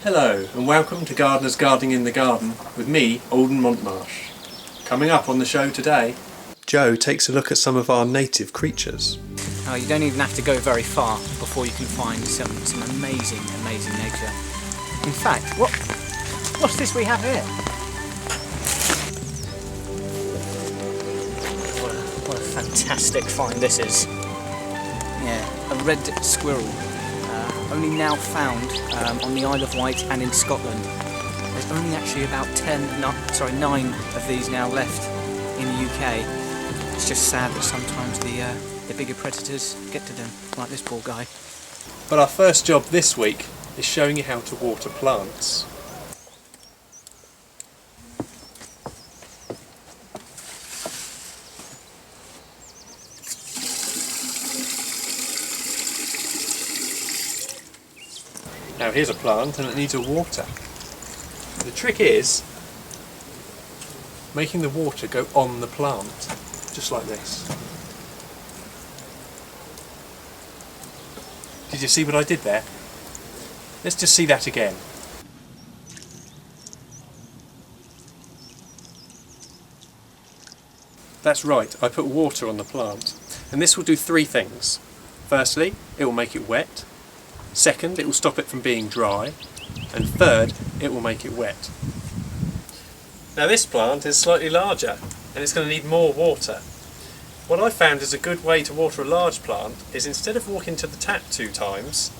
Hello and welcome to Gardeners Gardening in the Garden with me, Alden Montmarsh. Coming up on the show today, Joe takes a look at some of our native creatures. You don't even have to go very far before you can find some amazing nature. In fact, what's this we have here? What a fantastic find this is. Yeah, a red squirrel. Only now found on the Isle of Wight and in Scotland. There's only actually about 9 of these now left in the UK. It's just sad that sometimes the bigger predators get to them, like this poor guy. But our first job this week is showing you how to water plants. Now here's a plant and it needs a water. The trick is making the water go on the plant, just like this. Did you see what I did there? Let's just see that again. That's right, I put water on the plant. And this will do three things. Firstly, it will make it wet. Second, it will stop it from being dry. And third, it will make it wet. Now this plant is slightly larger and it's going to need more water. What I found is a good way to water a large plant is instead of walking to the tap 2 times,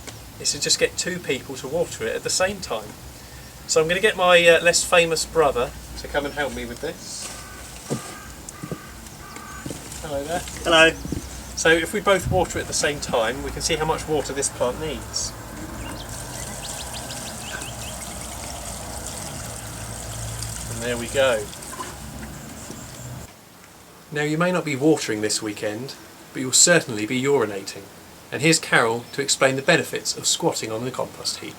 is to just get 2 people to water it at the same time. So I'm going to get my less famous brother to come and help me with this. Hello there. Hello. So if we both water it at the same time, we can see how much water this plant needs. And there we go. Now you may not be watering this weekend, but you'll certainly be urinating. And here's Carol to explain the benefits of squatting on the compost heap.